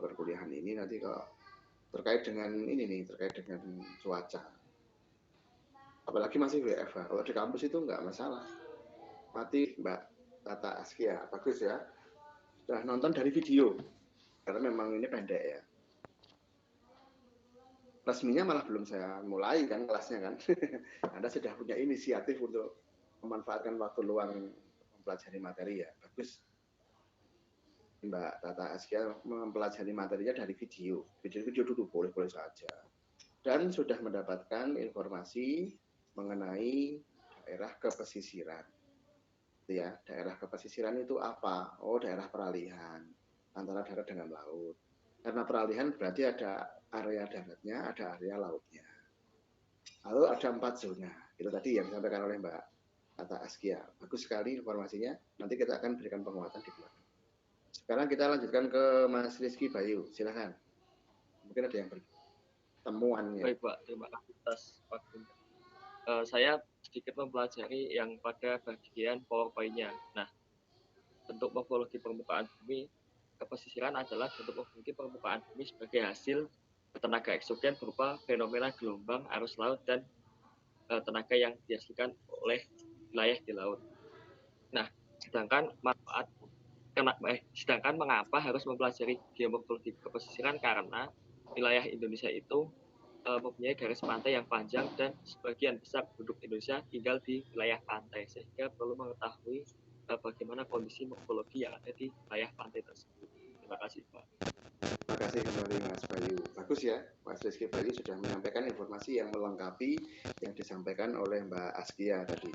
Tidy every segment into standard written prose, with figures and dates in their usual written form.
perkuliahan ini nanti kalau terkait dengan ini nih, terkait dengan cuaca. Apalagi masih WFH. Kalau di kampus itu nggak masalah. Mati Mbak Tata Askia, bagus ya. Sudah nonton dari video, karena memang ini pendek ya. Resminya malah belum saya mulai kan kelasnya kan. Anda sudah punya inisiatif untuk memanfaatkan waktu luang mempelajari materi ya. Bagus. Mbak Tata Askia mempelajari materinya dari video. Video dulu boleh-boleh saja. Dan sudah mendapatkan informasi mengenai daerah kepesisiran. Ya, daerah kepesisiran itu apa? Oh, daerah peralihan antara darat dengan laut. Karena peralihan berarti ada area daratnya, ada area lautnya. Lalu ada 4 zona. Itu tadi yang disampaikan oleh Mbak Tata Askia. Bagus sekali informasinya. Nanti kita akan berikan penguatan di belakang. Sekarang kita lanjutkan ke Mas Rizky Bayu. Silakan. Mungkin ada yang bertemuannya. Baik Pak, terima kasih atas waktunya. Saya sedikit mempelajari yang pada bagian PowerPoint-nya. Nah, bentuk morfologi permukaan bumi kepesisiran adalah bentuk morfologi permukaan bumi sebagai hasil tenaga eksogen berupa fenomena gelombang, arus laut, dan tenaga yang dihasilkan oleh wilayah di laut. Nah, sedangkan mengapa harus mempelajari geomorfologi kepesisiran, karena wilayah Indonesia itu mempunyai garis pantai yang panjang dan sebagian besar penduduk Indonesia tinggal di wilayah pantai, sehingga perlu mengetahui bagaimana kondisi morfologi yang ada di wilayah pantai tersebut. Terima kasih Pak. Terima kasih kembali Mas Bayu. Bagus ya, Mas Rizky Bayu sudah menyampaikan informasi yang melengkapi yang disampaikan oleh Mbak Askia tadi.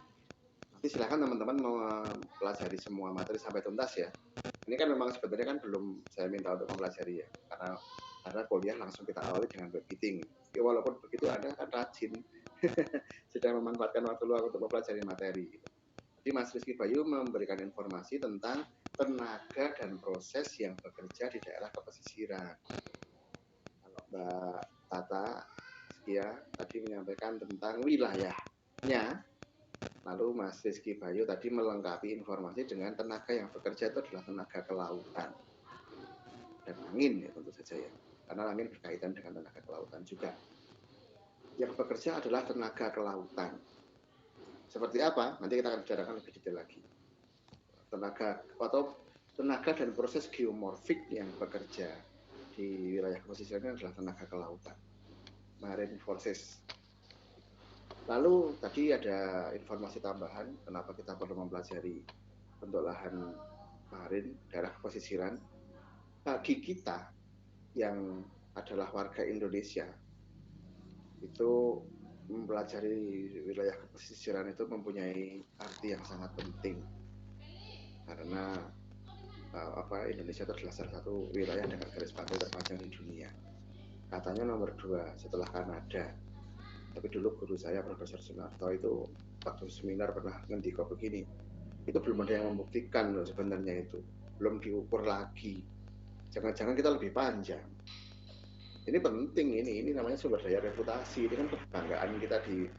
Nanti silakan teman-teman mempelajari semua materi sampai tuntas ya. Ini kan memang sebenarnya kan belum saya minta untuk mempelajari ya, karena kuliah langsung kita awali dengan web meeting. Ya, walaupun begitu Anda kan rajin sudah memanfaatkan waktu luang untuk mempelajari materi. Jadi Mas Rizky Bayu memberikan informasi tentang tenaga dan proses yang bekerja di daerah kepesisiran. Kalau Mbak Tata Askia tadi menyampaikan tentang wilayahnya, lalu Mas Rizky Bayu tadi melengkapi informasi dengan tenaga yang bekerja itu adalah tenaga kelautan dan angin ya tentu saja ya, karena angin berkaitan dengan tenaga kelautan juga. Yang bekerja adalah tenaga kelautan. Seperti apa? Nanti kita akan bicarakan lebih detail lagi. Tenaga dan proses geomorfik yang bekerja di wilayah kepesisiran adalah tenaga kelautan, marine forces. Lalu tadi ada informasi tambahan kenapa kita perlu mempelajari bentuk lahan marine daerah pesisiran. Bagi kita yang adalah warga Indonesia, itu mempelajari wilayah pesisiran itu mempunyai arti yang sangat penting, karena Indonesia itu adalah salah satu wilayah dengan garis pantai terpanjang di dunia. Katanya nomor 2 setelah Kanada. Tapi dulu guru saya Profesor Sunarto itu waktu seminar pernah ngendiko begini, itu belum ada yang membuktikan loh sebenarnya, itu belum diukur lagi, jangan-jangan kita lebih panjang. Ini penting, ini namanya sumber daya reputasi, ini kan kebanggaan kita di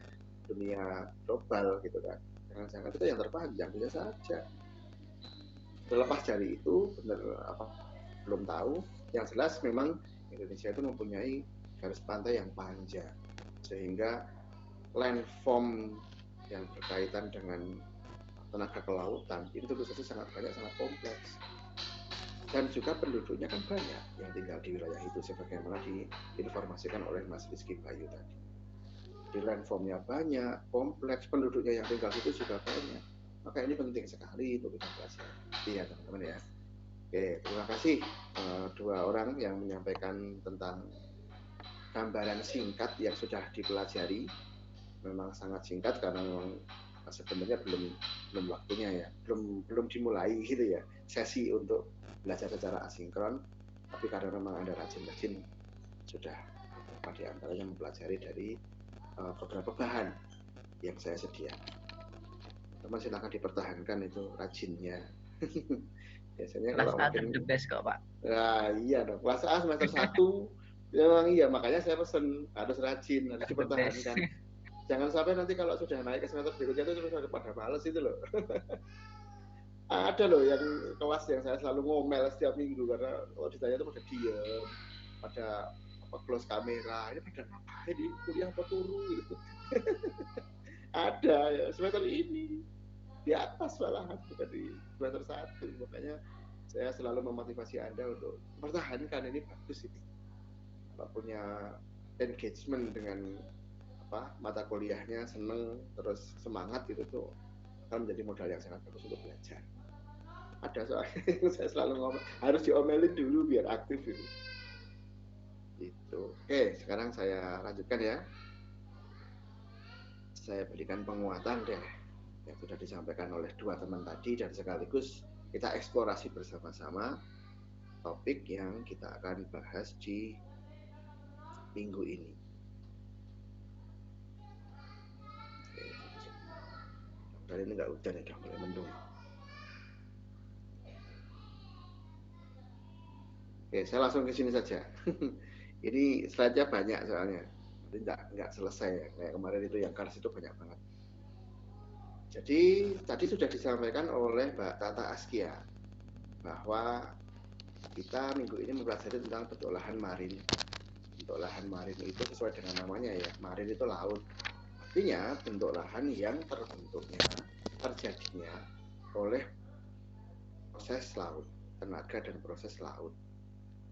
dunia global gitu kan. Jangan-jangan kita yang terpanjang, bisa saja. Terlepas dari itu, benar apa belum tahu. Yang jelas memang Indonesia itu mempunyai garis pantai yang panjang, sehingga landform yang berkaitan dengan tenaga kelautan itu tentu saja sangat banyak, sangat kompleks, dan juga penduduknya kan banyak yang tinggal di wilayah itu sebagaimana diinformasikan oleh Mas Rizky Bayu tadi. Di landformnya banyak, kompleks, penduduknya yang tinggal itu juga banyak, maka ini penting sekali untuk kita pelajari ya teman-teman ya. Oke, terima kasih dua orang yang menyampaikan tentang gambaran singkat yang sudah dipelajari. Memang sangat singkat karena memang sebenarnya belum waktunya ya, belum dimulai gitu ya sesi untuk belajar secara asinkron, tapi karena memang Anda rajin sudah beberapa di antaranya mempelajari dari beberapa bahan yang saya sediakan. Teman silakan dipertahankan itu rajinnya. Biasanya kelas kalau A makin the best kok Pak. Nah, iya dong, kelas A semester 1 memang iya, makanya saya pesen harus rajin, harus dipertahankan. Jangan sampai nanti kalau sudah naik ke semester berikutnya itu sudah pada males itu loh. Ada loh yang kelas yang saya selalu ngomel setiap minggu karena kalau ditanya itu pada diem, pada close kamera, ini pada ngapain di kuliah apa turu gitu. Ada ya semester ini di atas malahan bukan di semester 1, makanya saya selalu memotivasi Anda untuk pertahankan, ini bagus ini. Kalau punya engagement dengan mata kuliahnya, seneng terus semangat, itu tuh akan menjadi modal yang sangat bagus untuk belajar. Ada soalnya saya selalu ngomong harus diomelin dulu biar aktif gitu. Oke, sekarang saya lanjutkan ya. Saya berikan penguatan deh yang sudah disampaikan oleh dua teman tadi, dan sekaligus kita eksplorasi bersama-sama topik yang kita akan bahas di minggu ini. Kali ini nggak hujan ya, udah mulai mendung. Oke, saya langsung ke sini saja. Ini slide-nya banyak soalnya, jadi nggak selesai ya. Kayak kemarin itu yang kars itu banyak banget. Jadi tadi sudah disampaikan oleh Mbak Tata Askia bahwa kita minggu ini mempelajari tentang bentuk lahan marin. Bentuk lahan marin itu sesuai dengan namanya ya, marin itu laut. Artinya bentuk lahan yang terjadinya oleh proses laut, tenaga dan proses laut.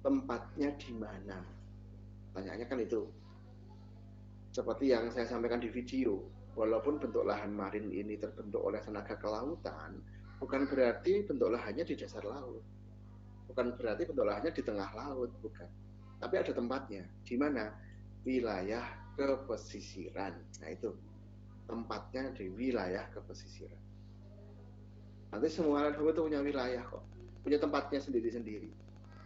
Tempatnya di mana? Tanyaannya kan itu. Seperti yang saya sampaikan di video, walaupun bentuk lahan marin ini terbentuk oleh tenaga kelautan, bukan berarti bentuk lahannya di dasar laut. Bukan berarti bentuk lahannya di tengah laut, bukan. Tapi ada tempatnya. Di mana? Wilayah kepesisiran. Nah itu, tempatnya di wilayah kepesisiran. Nanti semua lahan itu punya wilayah kok. Punya tempatnya sendiri-sendiri.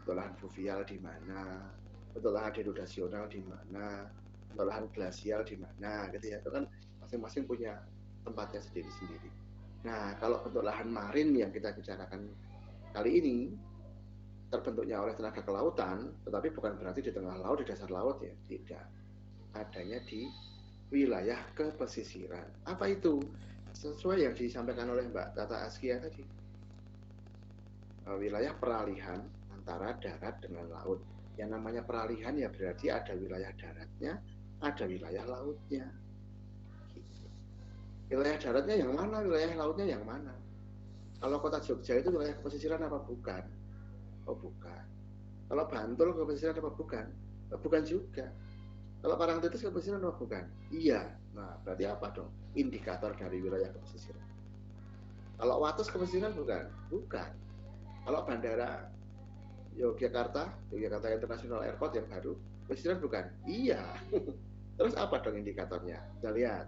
Bentuk lahan fluvial di mana, bentuk lahan denudasional di mana, bentuk lahan glasial di mana, gitu ya. Itu kan masing-masing punya tempatnya sendiri-sendiri. Nah, kalau bentuk lahan marin yang kita bicarakan kali ini terbentuknya oleh tenaga kelautan, tetapi bukan berarti di tengah laut, di dasar laut ya, tidak. Adanya di wilayah kepesisiran. Apa itu? Sesuai yang disampaikan oleh Mbak Tata Askia tadi. Wilayah peralihan antara darat dengan laut. Yang namanya peralihan ya berarti ada wilayah daratnya, ada wilayah lautnya. Wilayah daratnya yang mana, wilayah lautnya yang mana? Kalau kota Jogja itu wilayah kepesisiran apa bukan? Oh bukan. Kalau Bantul kepesisiran apa bukan? Bukan juga. Kalau Parangtritis kepesisiran apa bukan? Iya. Nah berarti apa dong? Indikator dari wilayah kepesisiran. Kalau Wates kepesisiran bukan? Bukan. Kalau Bandara Yogyakarta International Airport yang baru, kepesisiran bukan? Iya. Terus apa dong indikatornya? Kita lihat.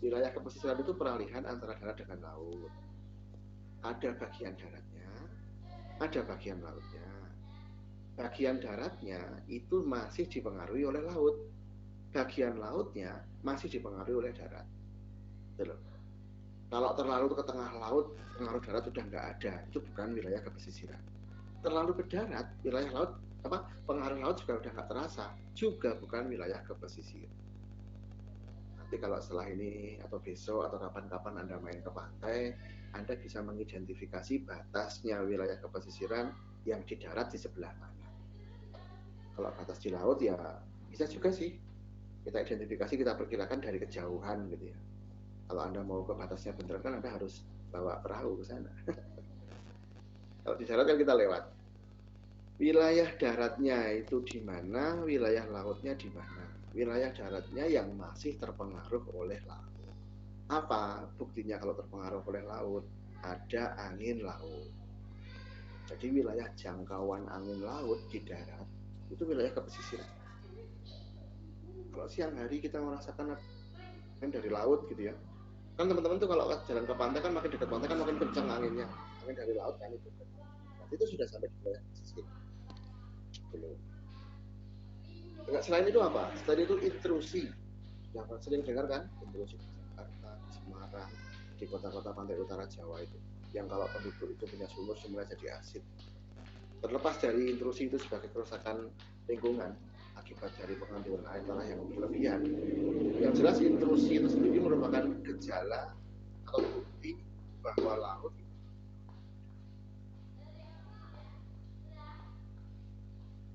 Wilayah kepesisiran itu peralihan antara darat dengan laut. Ada bagian daratnya, ada bagian lautnya. Bagian daratnya itu masih dipengaruhi oleh laut. Bagian lautnya masih dipengaruhi oleh darat. Betul. Kalau terlalu ke tengah laut, pengaruh darat sudah nggak ada. Itu bukan wilayah kepesisiran. Terlalu ke darat, wilayah laut, pengaruh laut juga udah nggak terasa. Juga bukan wilayah kepesisiran. Nanti kalau setelah ini atau besok atau kapan-kapan Anda main ke pantai, Anda bisa mengidentifikasi batasnya wilayah kepesisiran yang di darat di sebelah mana. Kalau batas di laut ya bisa juga sih kita identifikasi, kita perkirakan dari kejauhan gitu ya. Kalau Anda mau ke batasnya beneran kan Anda harus bawa perahu ke sana. Kalau di darat kan kita lewat. Wilayah daratnya itu di mana, wilayah lautnya di mana. Wilayah daratnya yang masih terpengaruh oleh laut. Apa buktinya kalau terpengaruh oleh laut? Ada angin laut. Jadi wilayah jangkauan angin laut di darat itu wilayah kepesisiran. Kalau siang hari kita merasakan kan dari laut gitu ya. Kan teman-teman tuh kalau jalan ke pantai kan makin dekat pantai kan makin kencang anginnya. Angin dari laut kan itu. Itu sudah sampai di wilayah pesisir. Belum. Selain itu apa? Selain itu intrusi. Yang sering dengar kan? Intrusi di Jakarta, di Semarang, di kota-kota pantai utara Jawa itu. Yang kalau penduduk itu punya sumur, sumurnya jadi asin. Terlepas dari intrusi itu sebagai kerusakan lingkungan akibat dari pengambilan air tanah yang berlebihan, yang jelas intrusi itu sendiri merupakan gejala atau bukti bahwa laut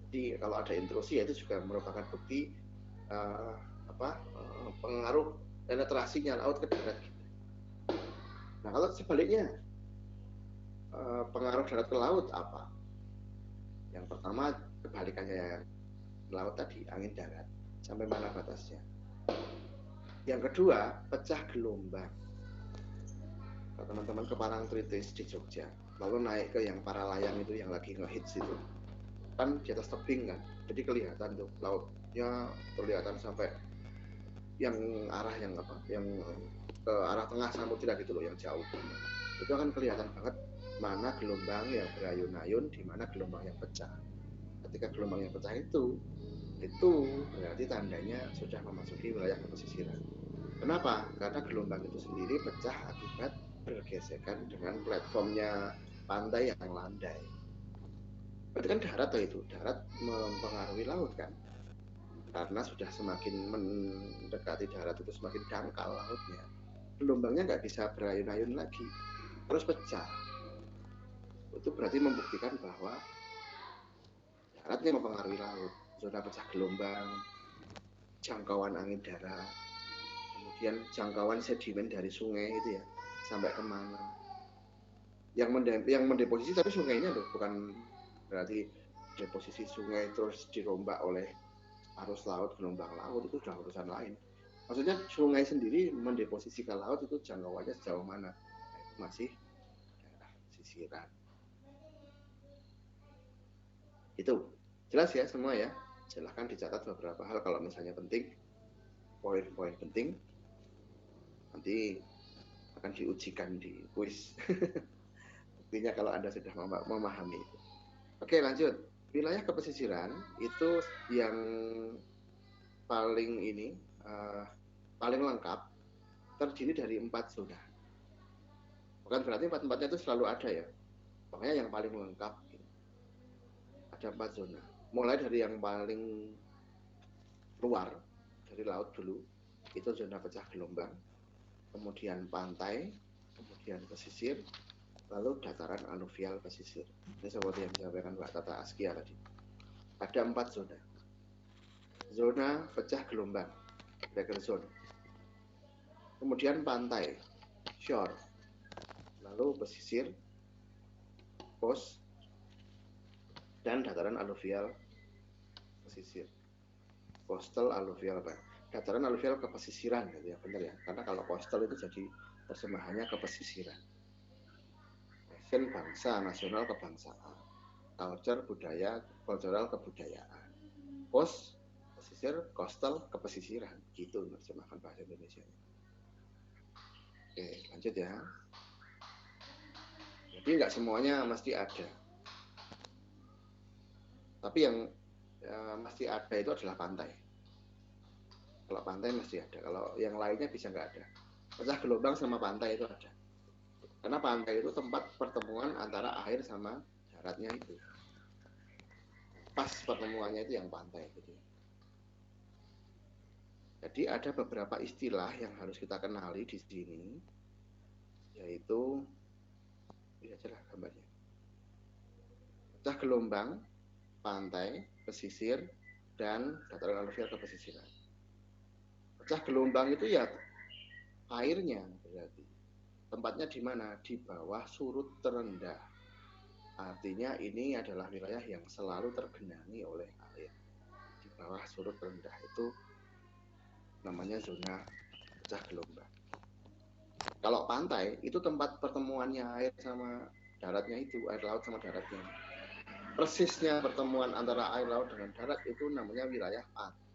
Jadi kalau ada intrusi ya itu juga merupakan bukti pengaruh penetrasinya laut ke darat. Nah kalau sebaliknya pengaruh darat ke laut apa? Yang pertama kebalikannya laut tadi, angin darat. Sampai mana batasnya? Yang kedua, pecah gelombang. Kalau teman-teman ke Parangtritis di Jogja, lalu naik ke yang Paralayang itu yang lagi ngehits itu, kan di atas tebing kan, jadi kelihatan tuh lautnya kelihatan sampai yang arah yang ke arah tengah samudra gitu loh, yang jauh. Itu akan kelihatan banget mana gelombang yang berayun-ayun, di mana gelombang yang pecah. Ketika gelombang yang pecah itu berarti tandanya sudah memasuki wilayah pesisiran. Kenapa? Karena gelombang itu sendiri pecah akibat bergesekan dengan platformnya pantai yang landai. Berarti kan darat itu, darat mempengaruhi laut kan? Karena sudah semakin mendekati darat itu semakin dangkal lautnya. Gelombangnya nggak bisa berayun-ayun lagi, terus pecah. Itu berarti membuktikan bahwa daratnya mempengaruhi laut. Zona pecah gelombang, jangkauan angin darat, kemudian jangkauan sedimen dari sungai itu ya, sampai kemana. Yang mendeposisi tapi sungainya loh, bukan berarti deposisi sungai terus dirombak oleh arus laut, gelombang laut, itu sudah urusan lain. Maksudnya sungai sendiri mendeposisi ke laut itu jangkauannya sejauh mana? Itu masih daerah pesisiran. Itu jelas ya semua ya. Silahkan dicatat beberapa hal kalau misalnya penting, poin-poin penting nanti akan diujikan di kuis. Buktinya kalau Anda sudah memahami itu. Oke, lanjut. Wilayah kepesisiran itu yang paling paling lengkap terdiri dari 4 zona. Bukan berarti 4-4-nya itu selalu ada ya. Pokoknya yang paling lengkap ada 4 zona. Mulai dari yang paling luar dari laut dulu, itu zona pecah gelombang, kemudian pantai, kemudian pesisir, lalu dataran aluvial pesisir. Ini seperti yang disampaikan Mbak Tata Askia tadi. Ada 4 zona. Zona pecah gelombang, breaker zone. Kemudian pantai, shore. Lalu pesisir, coast, dan dataran aluvial pesisir. Coastal aluvial, dataran aluvial kepesisiran gitu ya, benar ya. Karena kalau coastal itu jadi terjemahannya kepesisiran. Nation bangsa, nasional kebangsaan. Culture budaya, cultural kebudayaan. Coast pesisir, coastal kepesisiran. Gitu terjemahkan bahasa Indonesia. Oke, lanjut ya. Jadi nggak semuanya mesti ada. Tapi yang mesti ada itu adalah pantai. Kalau pantai mesti ada. Kalau yang lainnya bisa nggak ada. Pecah gelombang sama pantai itu ada. Karena pantai itu tempat pertemuan antara air sama daratnya itu. Pas pertemuannya itu yang pantai gitu. Jadi ada beberapa istilah yang harus kita kenali di sini, yaitu ini aja lah gambarnya. Pecah gelombang, pantai, pesisir, dan dataran aluvial kepesisiran. Pecah gelombang itu ya airnya berarti. Tempatnya di mana? Di bawah surut terendah. Artinya ini adalah wilayah yang selalu tergenangi oleh air. Di bawah surut terendah itu namanya zona pecah gelombang. Kalau pantai itu tempat pertemuannya air sama daratnya itu, air laut sama daratnya. Persisnya pertemuan antara air laut dengan darat itu namanya wilayah pantai.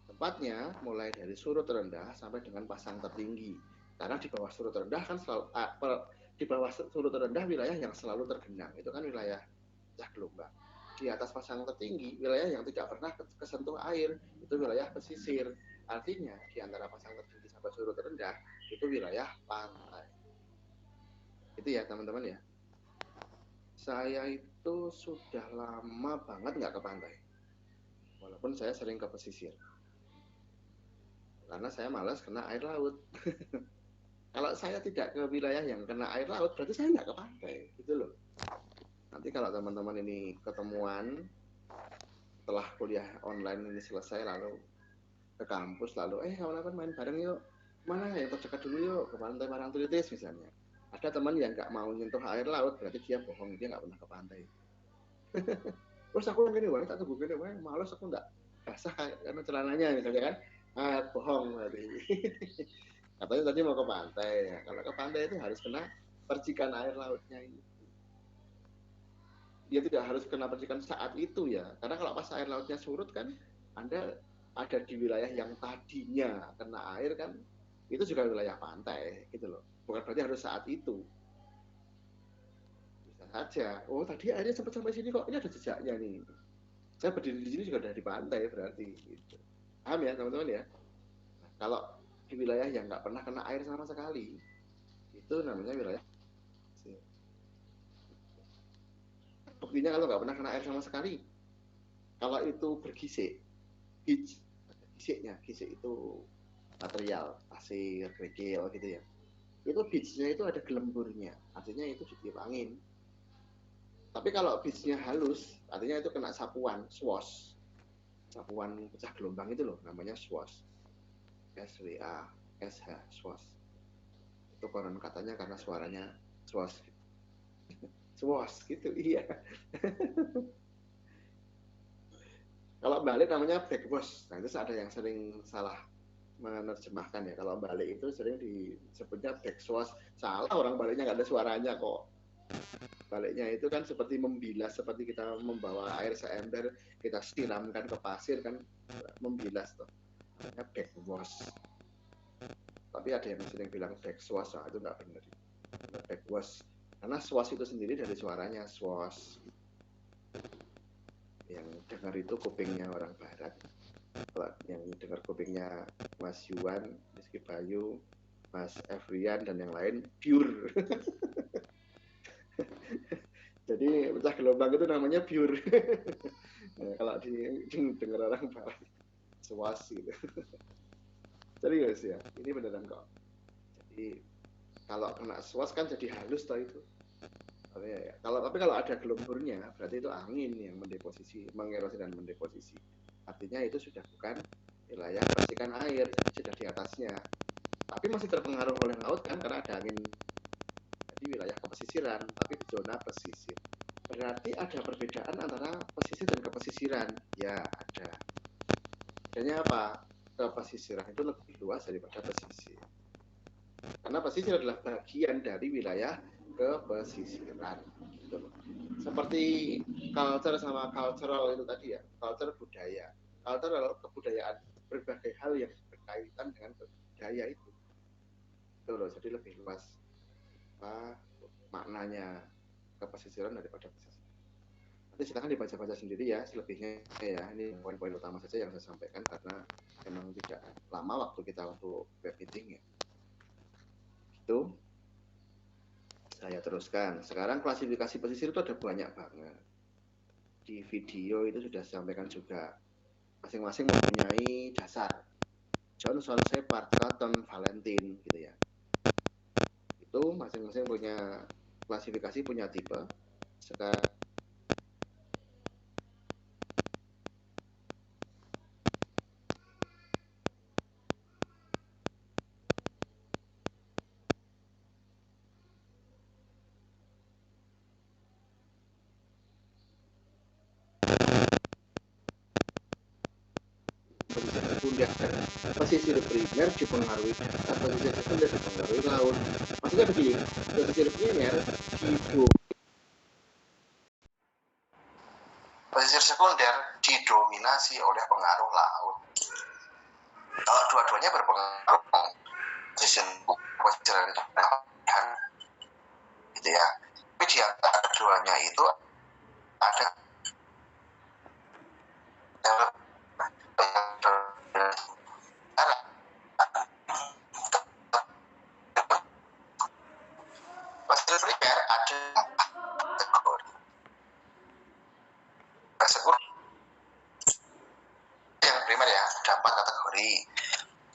Tempatnya mulai dari surut terendah sampai dengan pasang tertinggi. Karena di bawah surut terendah kan selalu di bawah surut terendah wilayah yang selalu tergenang. Itu kan wilayah pecah gelombang. Di atas pasang tertinggi, wilayah yang tidak pernah kesentuh air, itu wilayah pesisir. Artinya di antara pasang tertinggi sampai surut terendah itu wilayah pantai. Itu ya teman-teman ya. Saya itu sudah lama banget nggak ke pantai. Walaupun saya sering ke pesisir. Karena saya malas kena air laut. Kalau saya tidak ke wilayah yang kena air laut, berarti saya nggak ke pantai, gitu loh. Nanti kalau teman-teman ini ketemuan setelah kuliah online ini selesai, lalu ke kampus, lalu kawan-kawan main bareng yuk, mana yang terdekat dulu yuk, ke pantai Parangtritis misalnya. Ada teman yang nggak mau nyentuh air laut, berarti dia bohong, dia nggak pernah ke pantai. Terus aku gini, wah tak tunggu gini, wah males aku nggak basah karena celananya misalnya kan, bohong berarti. Katanya tadi mau ke pantai, ya. Kalau ke pantai itu harus kena percikan air lautnya ini. Dia tidak harus kena percikan saat itu ya, karena kalau pas air lautnya surut kan, Anda ada di wilayah yang tadinya kena air kan, itu juga wilayah pantai gitu loh. Bukan berarti harus saat itu. Bisa saja, oh tadi airnya sempat sampai sini kok, ini ada jejaknya nih. Saya berdiri di sini juga dari pantai berarti. Gitu. Paham ya teman-teman ya? Nah, kalau di wilayah yang nggak pernah kena air sama sekali, itu namanya wilayah. Buktinya kalau nggak pernah kena air sama sekali, kalau itu bergisik, gisiknya, gisik itu material, pasir, kerikil gitu ya. Itu beachnya itu ada gelemburnya, artinya itu ditiup angin. Tapi kalau beachnya halus, artinya itu kena sapuan, swash. Sapuan pecah gelombang itu loh, namanya swash. SWA, SH, swash. Itu konon katanya karena suaranya swash. Swash gitu, iya. Kalau balik namanya backwash. Nah itu ada yang sering salah menerjemahkan ya. Kalau balik itu sering disebutnya backwash. Salah, orang baliknya nggak ada suaranya kok. Baliknya itu kan seperti membilas, seperti kita membawa air seember, kita siramkan ke pasir kan, membilas tuh. Namanya backwash. Tapi ada yang sering bilang backswash, nah, itu nggak benar. Backwash. Karena swash itu sendiri dari suaranya swash. Yang dengar itu kupingnya orang barat. Kalau yang dengar kupingnya Mas Yuan, Rizky Bayu, Mas Evrian dan yang lain pure. Jadi pecah gelombang itu namanya pure. Nah, kalau dengar orang barat swash gitu. Serius ya, ini beneran kok. Jadi kalau kena swash kan jadi halus toh itu. Tapi kalau ada gelombangnya berarti itu angin yang mendeposisi, mengerosi dan mendeposisi. Artinya itu sudah bukan wilayah percikan air, sudah di atasnya. Tapi masih terpengaruh oleh laut kan karena ada angin di wilayah kepesisiran, tapi di zona pesisir. Berarti ada perbedaan antara pesisir dan kepesisiran. Ya, ada. Bedanya apa? Kepesisiran itu lebih luas daripada pesisir. Karena pesisir adalah bagian dari wilayah kepesisiran. Gitu. Seperti culture sama cultural itu tadi ya, culture budaya. Culture adalah kebudayaan, berbagai hal yang berkaitan dengan budaya itu. Itu loh, jadi lebih luas maknanya kepesisiran daripada pesisir. Nanti silakan dibaca-baca sendiri ya, selebihnya ya. Ini poin-poin utama saja yang saya sampaikan karena memang tidak lama waktu kita untuk web meeting ya. Itu saya teruskan. Sekarang klasifikasi pesisir itu ada banyak banget. Di video itu sudah disampaikan juga. Masing-masing mempunyai dasar. Johnson, Shepard, Cotton, Valentin gitu ya. Itu masing-masing punya klasifikasi, punya tipe. Sekarang sekunder, pesisir primer dipengaruhi darat, pesisir sekunder dipengaruhi laut. Maksudnya begini, pesisir primer pesisir sekunder didominasi oleh pengaruh laut. Kalau dua-duanya berpengaruh, pesisir gitu ya. Tapi di antara keduanya itu ada pesisir primer ada kategori. Yang primer ya, ada 4 kategori.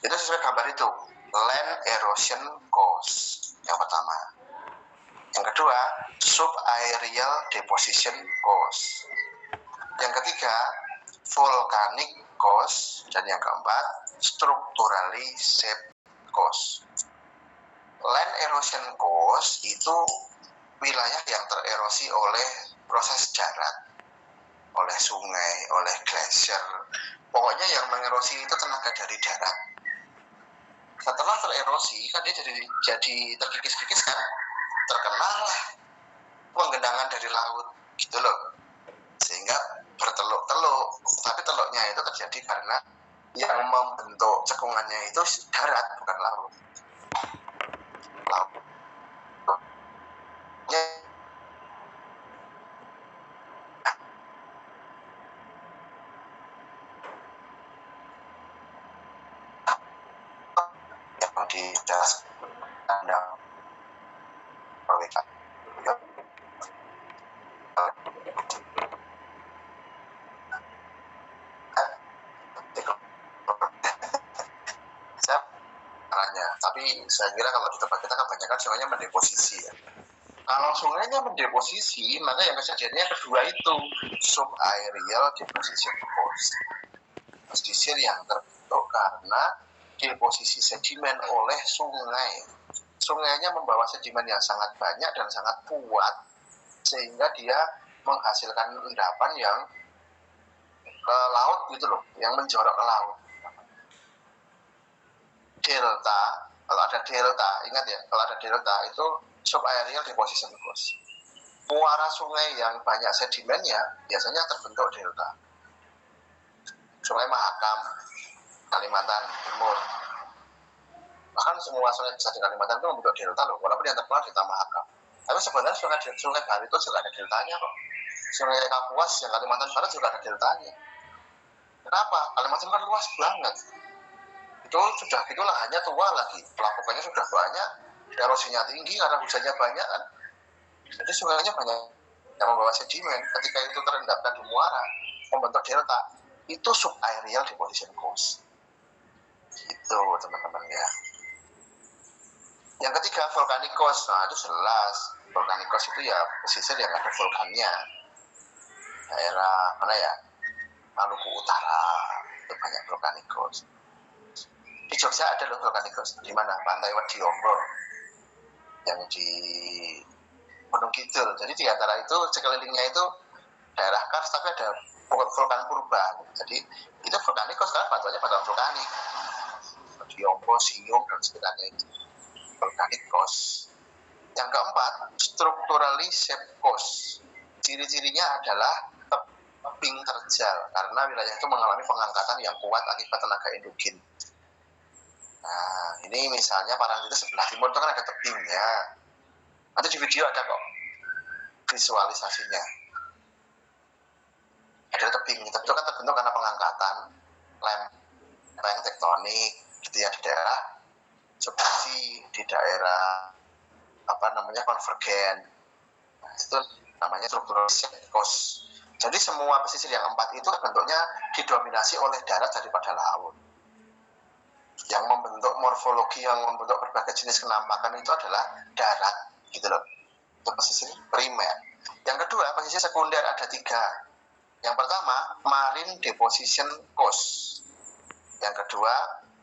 Itu sesuai gambar itu. Land erosion cause yang pertama. Yang Yang kedua, subaerial deposition cost. Yang ketiga, volcanic cost. Dan yang keempat, structurally shaped cost. Land erosion cost itu wilayah yang tererosi oleh proses darat, oleh sungai, oleh glacier. Pokoknya yang mengerosi itu tenaga dari darat. Setelah tererosi, kan dia jadi terkikis-kikis kan, terkena lah penggenangan dari laut, gitu loh. Sehingga berteluk-teluk, tapi teluknya itu terjadi karena yang membentuk cekungannya itu darat, bukan laut. Yang di das kandang perwikan. Tapi saya kira kalau di tempat kita kebanyakan sungainya mendeposisi ya. Kalau sungainya mendeposisi, maka yang kejadiannya kedua itu subaerial deposition cost. Pesisir yang terbentuk karena deposisi sedimen oleh sungai. Sungainya membawa sedimen yang sangat banyak dan sangat kuat, sehingga dia menghasilkan endapan yang ke laut gitu loh, yang menjorok ke laut. Delta, kalau ada delta, ingat ya, kalau ada delta itu subaerial deposition cost. Muara sungai yang banyak sedimennya biasanya terbentuk delta. Sungai Mahakam, Kalimantan Timur. Bahkan semua sungai besar di Kalimantan itu membentuk delta loh, walaupun yang terkenal delta Mahakam. Tapi sebenarnya sungai Bariton juga ada deltanya kok. Sungai Kapuas yang Kalimantan Barat juga ada deltanya. Kenapa? Kalimantan kan luas banget. Itu sudah gitu lahannya tua lagi, pelapukannya sudah banyak, erosinya tinggi karena hujannya banyak kan. Jadi sungainya banyak yang membawa sedimen. Ketika itu terendapkan di muara, membentuk delta, itu subaerial deposition cost. Itu teman-teman ya. Yang ketiga, volcanic cost. Nah itu jelas, volcanic cost itu ya pesisir yang ada vulkannya. Daerah mana ya? Maluku Utara itu banyak volcanic cost. Di Jogja ada loh volcanic cost. Di mana? Pantai Wediombo yang di Gunung Kidul. Jadi di antara itu sekelilingnya itu daerah kars, tapi ada vulkan purba. Jadi itu volcanic cost karena batuannya batuan vulkanik. Wediombo, Siung dan sekitarnya itu volcanic cost. Yang keempat, structurally shaped cost. Ciri-cirinya adalah tebing terjal karena wilayah itu mengalami pengangkatan yang kuat akibat tenaga endogen. Nah, ini misalnya Parangtritis sebelah timur itu kan ada tebingnya. Nanti di video ada kok visualisasinya. Ada tebing itu kan terbentuk karena pengangkatan lempeng tektonik gitu ya, di daerah subduksi, di daerah konvergen. Nah, itu namanya struktural cost. Jadi semua pesisir yang empat itu bentuknya didominasi oleh darat daripada laut. Yang membentuk morfologi, yang membentuk berbagai jenis kenampakan itu adalah darat, gitu loh. Itu pesisir primer. Yang kedua, pesisir sekunder ada 3. Yang pertama, marine deposition cost. Yang kedua,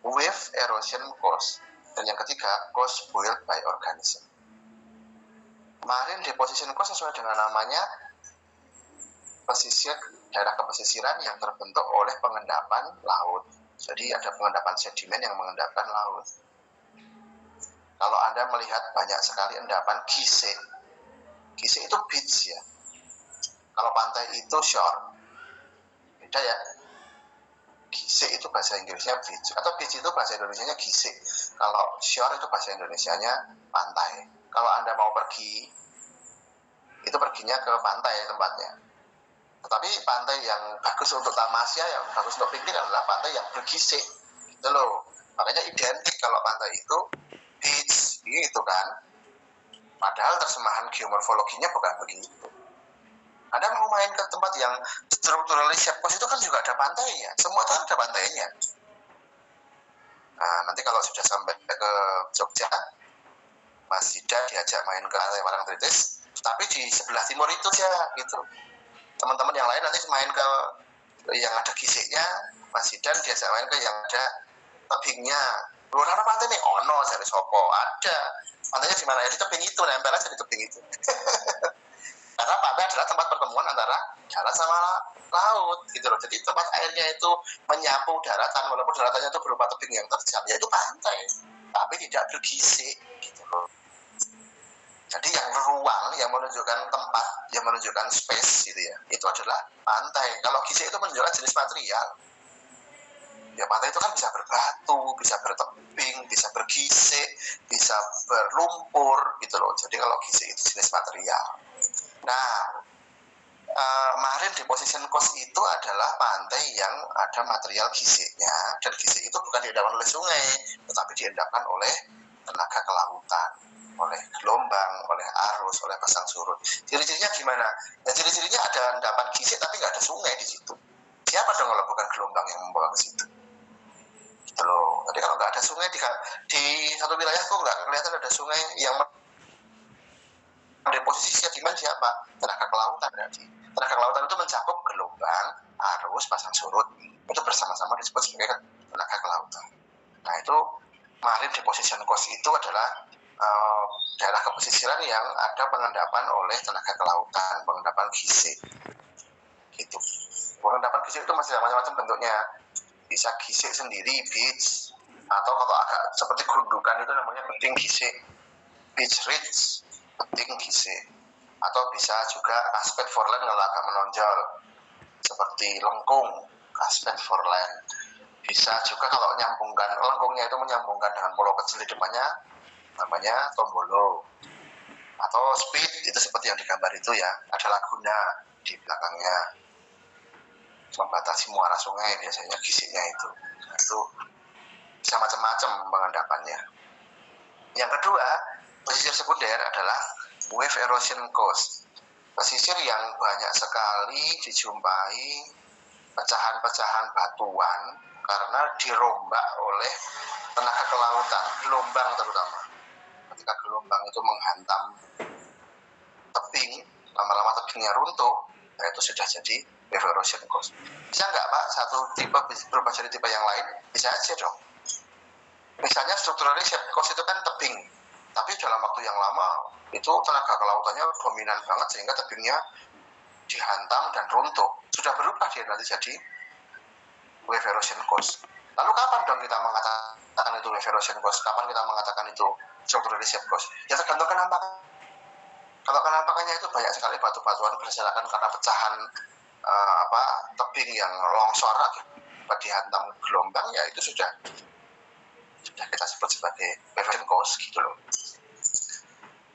wave erosion cost. Dan yang ketiga, cost built by organism. Marine deposition cost sesuai dengan namanya, pesisir, daerah kepesisiran yang terbentuk oleh pengendapan laut. Jadi ada pengendapan sedimen yang mengendapkan laut. Kalau Anda melihat banyak sekali endapan gise. Gise itu beach ya. Kalau pantai itu shore. Beda ya. Gise itu bahasa Inggrisnya beach. Atau beach itu bahasa Indonesianya gise. Kalau shore itu bahasa Indonesianya pantai. Kalau Anda mau pergi, itu perginya ke pantai tempatnya. Tetapi pantai yang bagus untuk tamasya, yang bagus untuk piknik adalah pantai yang bergisik, gitu loh. Makanya identik kalau pantai itu beach, gitu kan. Padahal terjemahan geomorfologinya bukan begitu. Anda mau main ke tempat yang structurally shaped coast itu kan juga ada pantainya. Semua itu ada pantainya. Nah, nanti kalau sudah sampai ke Jogja, Mas Zidan diajak main ke area Parangtritis, tapi di sebelah timur itu aja gitu. Teman-teman yang lain nanti main ke yang ada gisiknya, Mas Zidan diajak main ke yang ada tebingnya. Luar mana pantai nih? Ono, dari Sopo ada. Pantainya di mana ya? Di tebing itu, nempel aja di tebing itu. Karena pantai adalah tempat pertemuan antara darat sama laut gitu loh. Jadi tempat airnya itu menyapu daratan, walaupun daratannya itu berupa tebing yang terjal, ya itu pantai, tapi tidak bergisik gitu loh. Jadi yang ruang, yang menunjukkan tempat, yang menunjukkan space gitu ya, itu adalah pantai. Kalau gisik itu menunjukkan jenis material. Ya pantai itu kan bisa berbatu, bisa bertebing, bisa bergisik, bisa berlumpur gitu loh. Jadi kalau gisik itu jenis material. Nah, kemarin di position coast itu adalah pantai yang ada material gisiknya, dan gisik itu bukan diendapkan oleh sungai, tetapi diendapkan oleh tenaga kelautan, oleh gelombang, oleh arus, oleh pasang surut. Ciri-cirinya gimana? Ya ciri-cirinya ada endapan gisik tapi nggak ada sungai di situ. Siapa dong kalau bukan gelombang yang membawa ke situ? Gitu loh. Jadi kalau nggak ada sungai di satu wilayah tuh nggak kelihatan ada sungai yang deposisi sedimen siapa? Tenaga kelautan berarti. Tenaga kelautan itu mencakup gelombang, arus, pasang surut. Itu bersama-sama disebut sebagai tenaga kelautan. Nah itu kemarin deposition coast itu adalah daerah kepesisiran yang ada pengendapan oleh tenaga kelautan, pengendapan gisik. Gitu. Pengendapan gisik itu masih macam-macam bentuknya. Bisa gisik sendiri, beach, atau kalau agak seperti gundukan itu namanya beting gisik, beach ridge, beting gisik. Atau bisa juga aspect foreland kalau agak menonjol, seperti lengkung, aspect foreland. Bisa juga kalau menyambungkan, lengkungnya itu menyambungkan dengan pulau kecil di depannya, namanya tombolo. Atau speed, itu seperti yang digambar itu ya, ada laguna di belakangnya, membatasi muara sungai biasanya gisiknya itu. Nah, itu bisa macam-macam pengendapannya. Yang kedua, pesisir sekunder adalah wave erosion coast. Pesisir yang banyak sekali dijumpai pecahan-pecahan batuan karena dirombak oleh tenaga kelautan, gelombang terutama. Ketika gelombang itu menghantam tebing, lama-lama tebingnya runtuh, nah itu sudah jadi wave erosion coast. Bisa nggak Pak satu tipe berubah jadi tipe yang lain? Bisa aja dong. Misalnya strukturalnya coast itu kan tebing, tapi dalam waktu yang lama itu tenaga kelautannya dominan banget sehingga tebingnya dihantam dan runtuh. Sudah berubah dia nanti jadi wave erosion coast. Lalu kapan dong kita mengatakan itu wave erosion coast? Kapan kita mengatakan itu strukturally shape coast? Ya tergantung kenampakan. Kalau kenampakannya itu banyak sekali batu-batuan berserakan karena pecahan tebing yang longsor akibat dihantam gelombang, ya itu sudah kita sebut sebagai wave erosion coast gitu loh.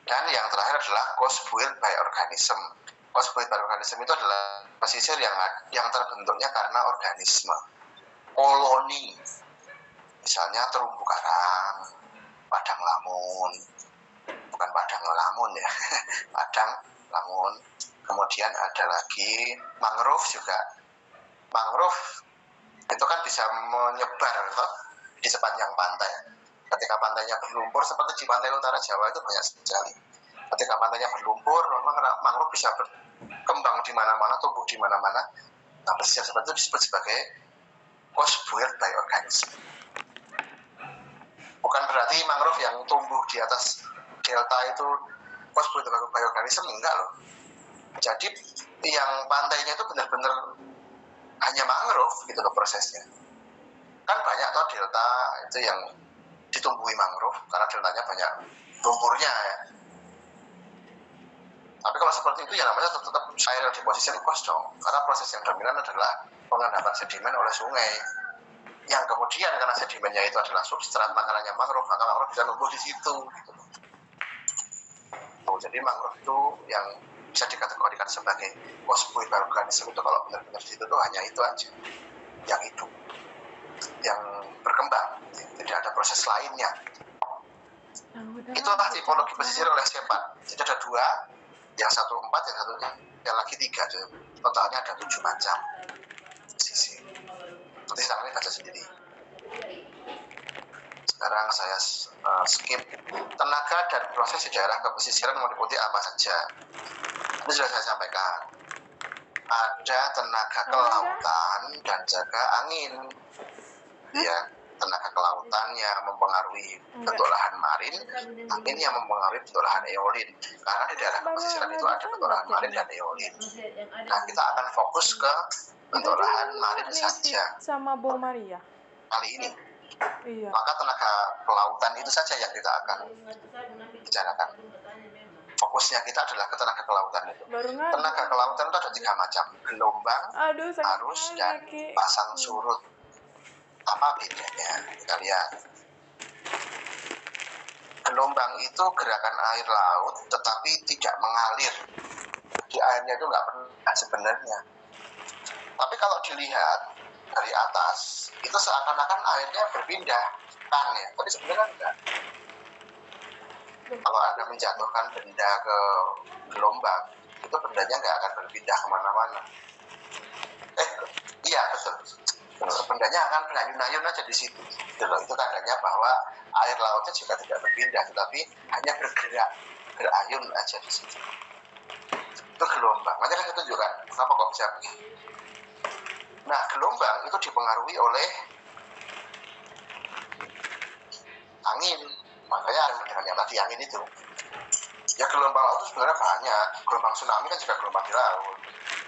Dan yang terakhir adalah coast built by organism. Coast built by organism itu adalah pesisir yang terbentuknya karena organisme, koloni, misalnya terumbu karang, padang lamun, bukan padang lamun ya, padang lamun. Kemudian ada lagi mangrove juga. Mangrove itu kan bisa menyebar di sepanjang pantai. Ketika pantainya berlumpur seperti di pantai utara Jawa itu banyak sekali. Ketika pantainya berlumpur, mangrove bisa berkembang di mana-mana, tumbuh di mana-mana. Nah, pesisir seperti itu disebut sebagai coast built by organism. Bukan berarti mangrove yang tumbuh di atas delta itu coast built by organism, enggak loh. Jadi yang pantainya itu benar-benar hanya mangrove gitu loh prosesnya. Kan banyak toh delta itu yang ditumbuhi mangrove karena deltanya banyak lumpurnya ya. Tapi kalau seperti itu ya namanya tetap aerial deposition coast dong, karena proses yang dominan adalah pengendapan sedimen oleh sungai, yang kemudian karena sedimennya itu adalah substrat makanannya mangrove, maka mangrove bisa tumbuh di situ gitu. Jadi mangrove itu yang bisa dikategorikan sebagai coast built by organism itu kalau benar-benar di situ tuh hanya itu aja yang hidup, yang berkembang, tidak ada proses lainnya. Itulah tipologi pesisir oleh Sheppard. Jadi ada dua, yang satu 4, yang satunya yang lagi 3. Totalnya ada 7 macam pesisir. Nanti tangannya baca sendiri. Sekarang saya skip. Tenaga dan proses di daerah kepesisiran meliputi apa saja? Ini sudah saya sampaikan. Ada tenaga kelautan dan jaga angin. Ya, tenaga kelautan yang mempengaruhi bentuk lahan marin, angin yang mempengaruhi bentuk lahan eolin. Karena di daerah kepesisiran itu ada bentuk lahan marin dan eolin. Nah, kita akan fokus ke bentuk lahan marin saja. Sama Bu Maria. Kali ini. Iya. Maka tenaga kelautan itu saja yang kita akan bicarakan. Fokusnya kita adalah ke tenaga kelautan itu. Tenaga kelautan itu ada 3 macam. Gelombang, arus, dan pasang surut. Apa bedanya? Kita lihat. Gelombang itu gerakan air laut tetapi tidak mengalir. Di airnya itu nggak pernah sebenarnya. Tapi kalau dilihat dari atas, itu seakan-akan airnya berpindah kan ya, tapi sebenarnya enggak. Kalau Anda menjatuhkan benda ke gelombang, itu bendanya nggak akan berpindah kemana-mana. Iya betul. Bendanya akan berayun-ayun aja di situ. Itu tandanya bahwa air lautnya juga tidak berpindah, tetapi hanya bergerak, berayun aja di situ. Itu gelombang. Nanti saya tunjukkan kenapa kok bisa begitu. Nah, gelombang itu dipengaruhi oleh angin. Makanya dengan yang tadi angin itu. Ya gelombang laut itu sebenarnya banyak. Gelombang tsunami kan juga gelombang di laut.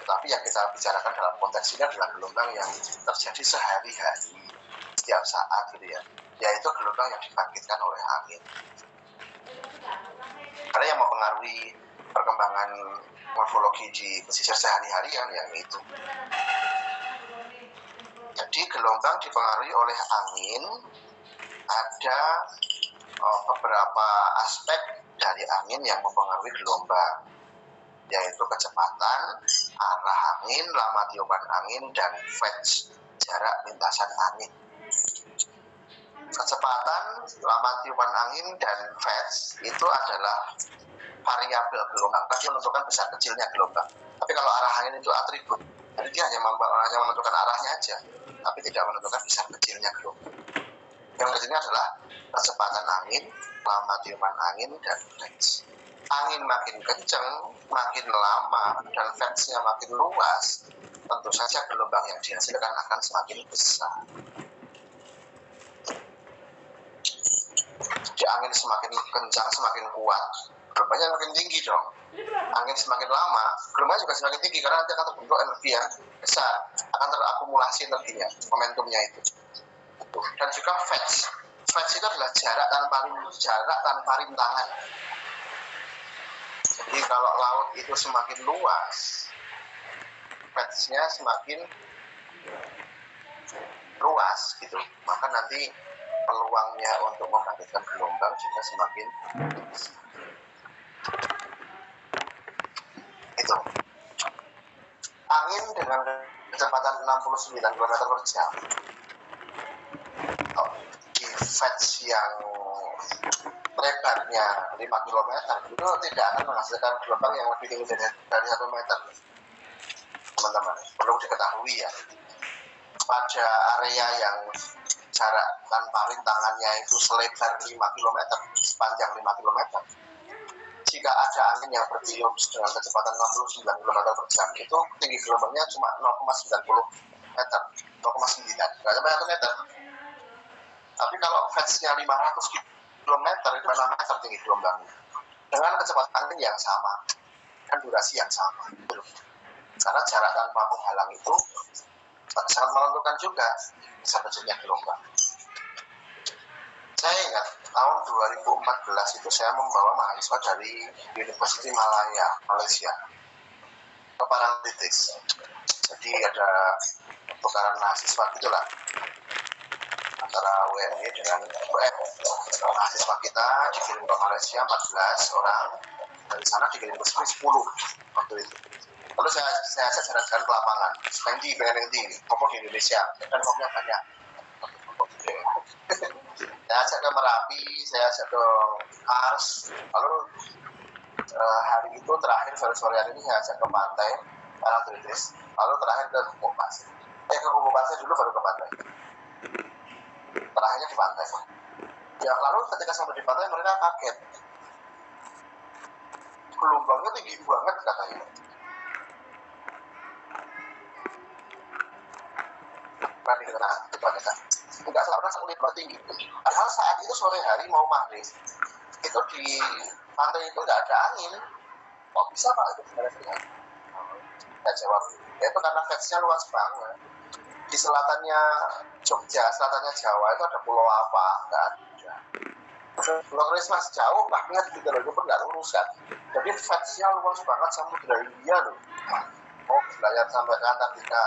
Tetapi yang kita bicarakan dalam konteks ini adalah gelombang yang terjadi sehari-hari, setiap saat gitu ya. Yaitu gelombang yang dibangkitkan oleh angin. Karena yang mempengaruhi perkembangan morfologi di pesisir sehari-hari yang itu. Jadi gelombang dipengaruhi oleh angin. Ada beberapa aspek dari angin yang mempengaruhi gelombang, yaitu kecepatan, arah angin, lama tiupan angin, dan fetch, jarak lintasan angin. Kecepatan, lama tiupan angin, dan fetch itu adalah variabel gelombang, tapi menentukan besar kecilnya gelombang. Tapi kalau arah angin itu atribut, jadi dia hanya menentukan arahnya aja, tapi tidak menentukan besar kecilnya gelombang. Yang kecilnya adalah kecepatan angin, lama tiupan angin, dan fetch. Angin makin kencang, makin lama, dan fetch-nya makin luas, tentu saja gelombang yang dihasilkan akan semakin besar. Jadi angin semakin kencang, semakin kuat, gelombangnya makin tinggi dong. Angin semakin lama, gelombangnya juga semakin tinggi, karena nanti akan terbentuk energi yang besar, akan terakumulasi energinya, momentumnya itu. Dan juga fetch. Fetch itu adalah jarak tanpa rintangan. Jadi kalau laut itu semakin luas, fetch-nya semakin luas gitu. Maka nanti peluangnya untuk membangkitkan gelombang juga semakin besar. Itu. Angin dengan kecepatan 69 km per jam. Di fetch yang lebarnya 5 km itu tidak akan menghasilkan gelombang yang lebih tinggi dari 1 meter. Teman-teman, perlu diketahui ya, pada area yang jarak tanpa rintangannya itu selebar 5 km, sepanjang 5 km, jika ada angin yang bertiup dengan kecepatan 69 km per jam, itu tinggi gelombangnya cuma 0,90 meter, 0,9, nggak sampai 1 meter. Tapi kalau fetch-nya 500 km, itu 6 meter tinggi gelombangnya. Dengan kecepatan angin yang sama, dan durasi yang sama. Karena jarak tanpa penghalang itu sangat menentukan juga besar kecilnya gelombang. Saya ingat tahun 2014 itu saya membawa mahasiswa dari University Malaya, Malaysia, ke Parangtritis. Jadi ada tukaran mahasiswa gitulah antara UNY dengan UN. Mahasiswa kita dikirim ke Malaysia 14 orang, dari sana dikirim ke sini 10 waktu itu. Lalu saya ajak jalan-jalan ke lapangan, pengen di Indonesia, dan popnya banyak. Saya ajak ke Merapi, saya ajak ke Kars, lalu hari itu terakhir sore hari ini saya ajak ke pantai Parangtritis, lalu terakhir ke Kukupas. Ke Kukupasnya dulu baru ke pantai. Terakhirnya di pantai. Ya, lalu ketika sampai di pantai mereka kaget. Gelombangnya tinggi banget katanya. Berani kena kebanyakan. Enggak salah sama tinggi. Padahal saat itu sore hari mau maghrib, itu di pantai itu nggak ada angin. Kok bisa Pak itu sebenarnya? Saya jawab, ya itu karena vetsnya luas banget. Di selatannya Jogja, selatannya Jawa itu ada pulau apa? Nggak ada. Pulau Christmas jauh banget gitu loh, itu pun nggak lurus kan. Jadi vetsnya luas banget samudra India loh. Oh, berlayar sampai ke Antartika.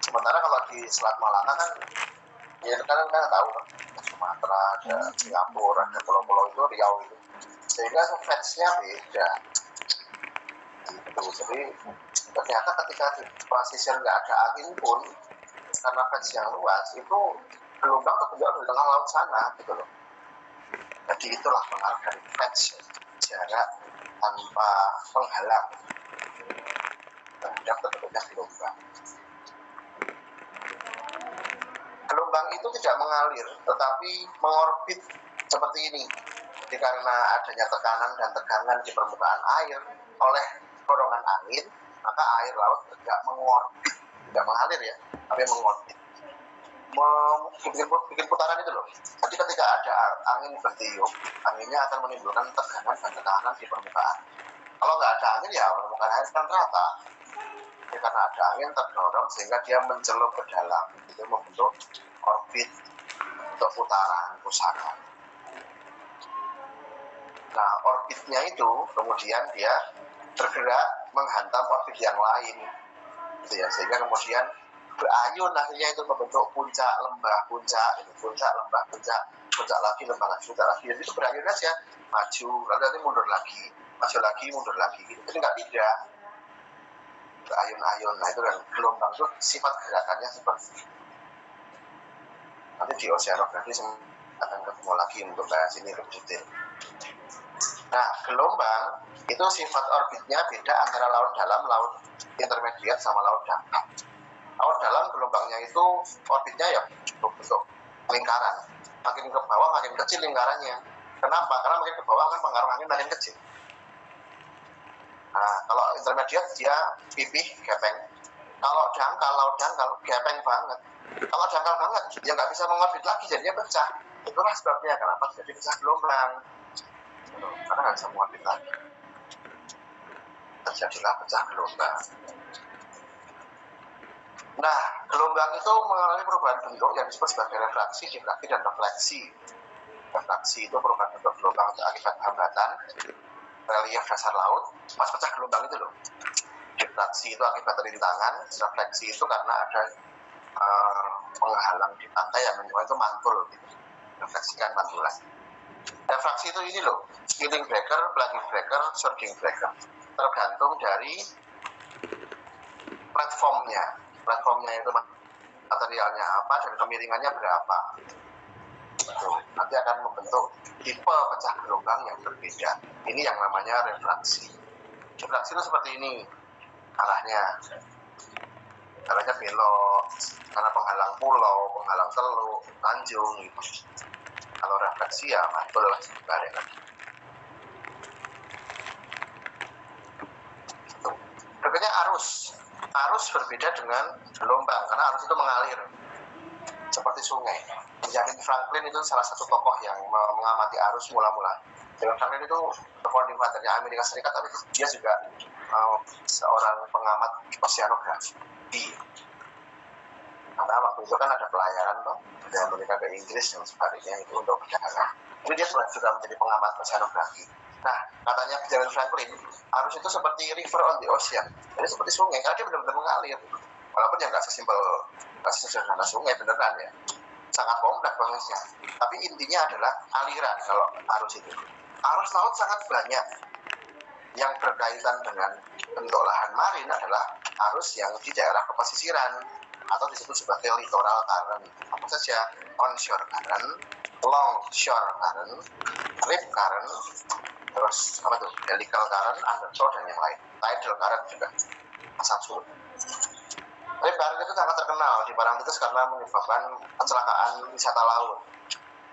Sementara kalau di Selat Malaka kan, ya kan tahu kan, Sumatera, ada Singapura, ada pulau-pulau itu, Riau itu. Sehingga vetsnya beda. Gitu. Jadi ternyata ketika di pasisir nggak ada angin pun, karena vets yang luas, itu gelombang terbentuk di tengah laut sana gitu loh. Jadi itulah pengaruh dari vets, jarak tanpa penghalang terhadap terbentuknya gelombang. Gelombang itu tidak mengalir, tetapi mengorbit seperti ini. Jadi karena adanya tekanan dan tegangan di permukaan air oleh dorongan angin, maka air laut tidak mengorbit, tidak mengalir ya, tapi mengorbit. Bikin putaran itu loh. Jadi ketika ada angin bertiup, anginnya akan menimbulkan tegangan dan tekanan di permukaan. Kalau nggak ada angin ya permukaan air kan rata. Jadi karena ada angin terdorong sehingga dia mencelup ke dalam, itu membentuk orbit untuk putaran pusaka. Nah, orbitnya itu kemudian dia bergerak menghantam orbit yang lain, gitu ya, sehingga kemudian berayun akhirnya itu membentuk puncak lembah puncak, itu puncak lembah puncak, puncak lagi lembah lagi, puncak lagi. Jadi itu berayun aja, maju lalu nanti mundur lagi, maju lagi mundur lagi, gitu. Jadi nggak pindah, berayun-ayun. Nah itu kan gelombang itu sifat gerakannya seperti itu. Nanti di oceanografi akan ketemu lagi untuk bahas ini lebih detail. Nah, gelombang itu sifat orbitnya beda antara laut dalam, laut intermediate sama laut dangkal. Laut dalam gelombangnya itu orbitnya ya bentuk lingkaran. Makin ke bawah makin kecil lingkarannya. Kenapa? Karena makin ke bawah kan pengaruh angin makin kecil. Nah, kalau intermediate dia pipih, gepeng. Kalau dangkal, laut dangkal, gepeng banget. Kalau dangkal banget, dia nggak bisa mengorbit lagi, jadinya pecah. Itulah sebabnya kenapa jadi pecah gelombang. Karena nggak bisa mengorbit lagi. Terjadilah pecah gelombang. Nah, gelombang itu mengalami perubahan bentuk yang disebut sebagai refraksi, difraksi, dan refleksi. Refraksi itu perubahan bentuk gelombang akibat hambatan relief dasar laut pas pecah gelombang itu loh. Difraksi itu akibat rintangan, refleksi itu karena ada penghalang di pantai yang menyebabkan itu mantul gitu. Refleksikan pantulan. Refraksi itu ini loh, spilling breaker, plugging breaker, surging breaker. Tergantung dari platformnya. Platformnya itu materialnya apa dan kemiringannya berapa. Itu nanti akan membentuk tipe pecah gelombang yang berbeda. Ini yang namanya refraksi. Refraksi itu seperti ini arahnya. Arahnya belok karena penghalang pulau, penghalang teluk, tanjung gitu. Kalau refleksi ya mantul lah sebenarnya. Berikutnya arus. Arus berbeda dengan gelombang karena arus itu mengalir seperti sungai. Benjamin Franklin itu salah satu tokoh yang mengamati arus mula-mula. Benjamin Franklin itu founding father-nya Amerika Serikat, tapi dia juga seorang pengamat oceanografi. Karena waktu itu kan ada pelayaran toh dari Amerika ke Inggris dan sebagainya itu untuk perdagangan. Jadi dia juga menjadi pengamat oceanografi. Nah, katanya Benjamin Franklin, arus itu seperti river on the ocean. Jadi seperti sungai, karena dia benar-benar mengalir. Walaupun ya nggak sesederhana sungai beneran ya. Sangat kompleks prosesnya. Tapi intinya adalah aliran kalau arus itu. Arus laut sangat banyak. Yang berkaitan dengan bentuk lahan marin adalah arus yang di daerah pesisiran atau disebut sebagai littoral current. Apa saja? Onshore current, longshore current, rip current, terus apa tuh? Helical current, undertow dan yang lain. Tidal current juga pasang surut. Rip current itu sangat terkenal di Parangtritis karena menyebabkan kecelakaan wisata laut.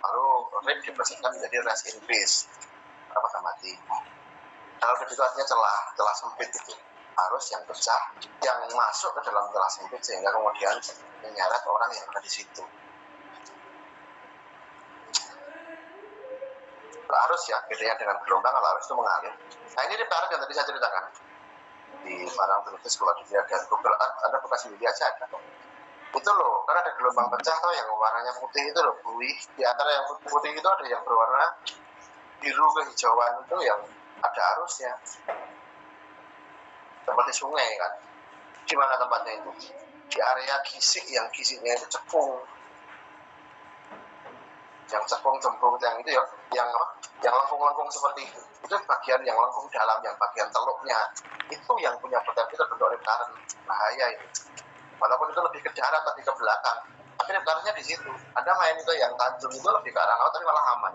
lalu rim dibersihkan menjadi rest in peace, pada mati. Kalau begitu artinya celah sempit itu harus yang pecah, yang masuk ke dalam celah sempit sehingga kemudian menyeret orang yang ada di situ. Arus ya, bedanya dengan gelombang. Kalau arus itu mengalir. Nah ini di Parang yang tadi saya ceritakan di Parang Tritis, kalau dilihat dari Google ada buka sendiri aja ada. Itu loh, karena ada gelombang pecah tuh yang warnanya putih itu loh, buih. Di antara yang putih itu ada yang berwarna biru kehijauan itu yang ada arusnya. Seperti sungai kan. Di mana tempatnya itu? Di area gisik, yang gisiknya itu cekung. Yang cekung cembung yang itu ya, yang lengkung-lengkung seperti itu bagian yang lengkung dalam, yang bagian teluknya itu yang punya potensi terbentuk rip current. Bahaya itu, walaupun itu lebih ke darat tapi ke belakang, tapi rip currentnya di situ. Anda main itu yang Tanjung itu lebih ke arah laut tapi malah aman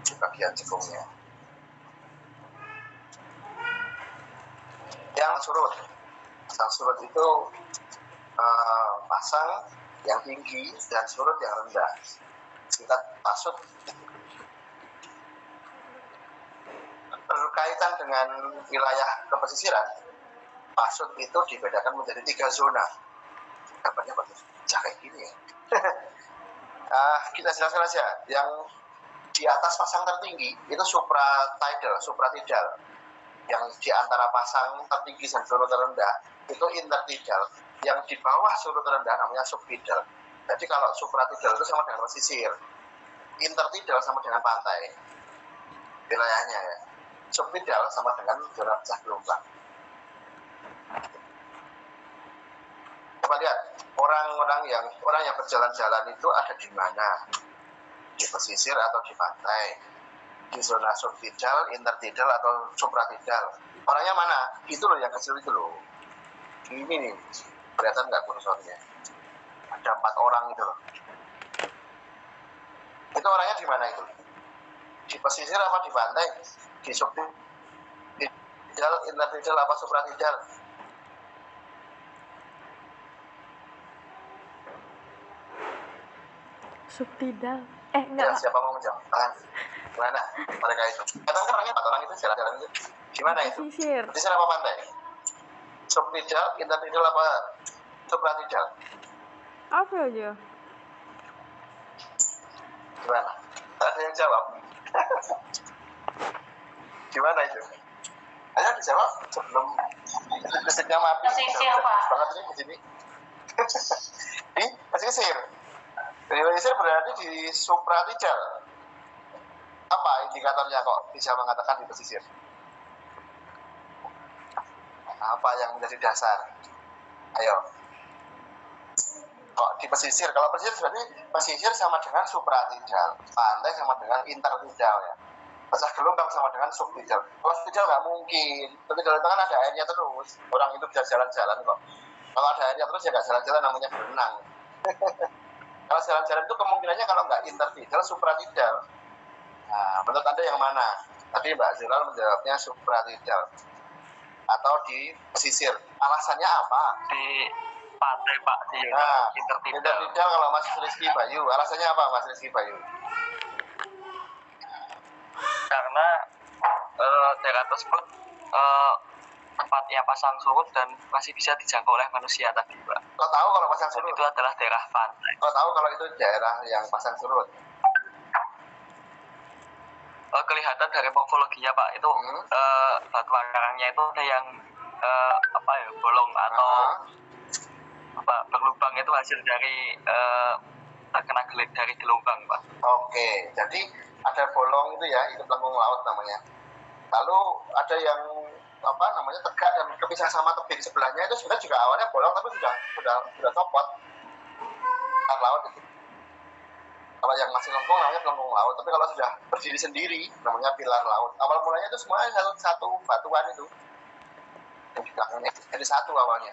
di bagian cekungnya. Yang surut itu pasang yang tinggi dan surut yang rendah. Kita pasut. Berkaitan dengan wilayah kepesisiran, pasut itu dibedakan menjadi 3 zona. Kabarnya kayak gini ya. Kita jelaskan aja. Yang di atas pasang tertinggi itu supratidal. Yang di antara pasang tertinggi dan surut terendah itu intertidal. Yang di bawah surut terendah namanya subtidal. Jadi kalau supratidal itu sama dengan pesisir, intertidal sama dengan pantai wilayahnya ya. Subtidal sama dengan zona pecah gelombang. Coba lihat orang yang berjalan-jalan itu ada di mana? Di pesisir atau di pantai? Di zona subtidal, intertidal atau supratidal. Orangnya mana? Itu loh yang kecil itu loh. Ini nih, kelihatan nggak kursornya? Ada 4 orang itu loh. Itu orangnya di mana itu? Di pesisir apa di pantai? Di subtidal, intertidal apa supratidal? Subtidal. Ya, Enggak. siapa mau menjawab? Mana mereka itu? Katakan kan orangnya 4 orang itu jalan-jalan itu. Gimana itu? Pesisir. Pesisir apa pantai? Subtidal, intertidal apa supratidal? Apa aja? Gimana? Ada yang jawab? Gimana itu? Ayo dijawab sebelum listriknya mati. Pesisir, Pak. Banget ini di sini. Di pesisir. Di pesisir berarti di supratidal. Apa indikatornya kok bisa mengatakan di pesisir? Apa yang menjadi dasar? Ayo. Kok di pesisir? Kalau pesisir berarti pesisir sama dengan supratidal, pantai sama dengan intertidal ya. Pecah gelombang sama dengan subtidal. Kalau subtidal nggak mungkin. Subtidal itu kan ada airnya terus. Orang itu bisa jalan-jalan kok. Kalau ada airnya terus ya nggak jalan-jalan, namanya berenang. Kalau jalan-jalan itu kemungkinannya kalau nggak intertidal, supratidal. Nah, menurut Anda yang mana? Tadi Mbak Zilal menjawabnya supratidal. Atau di pesisir. Alasannya apa? Di pantai Pak, di intertidal. Intertidal kalau Mas Rizky Bayu. Alasannya apa Mas Rizky Bayu? Karena daerah tersebut tempatnya pasang surut dan masih bisa dijangkau oleh manusia tadi Pak. Kau tahu kalau pasang Dan surut? itu adalah daerah pantai. Kau tahu kalau itu daerah yang pasang surut? Kelihatan dari morfologinya Pak, itu batu karangnya itu ada yang bolong atau berlubang, itu hasil dari terkena dari gelombang Pak. Oke, jadi ada bolong itu ya, itu pelengkung laut namanya. Lalu ada yang tegak dan kepisah sama tebing sebelahnya, itu sebenarnya juga awalnya bolong tapi sudah copot laut itu. Kalau yang masih lengkung namanya pelengkung laut, tapi kalau sudah berdiri sendiri namanya pilar laut. Awal mulanya itu semuanya satu batuan itu yang di belakangnya jadi satu awalnya.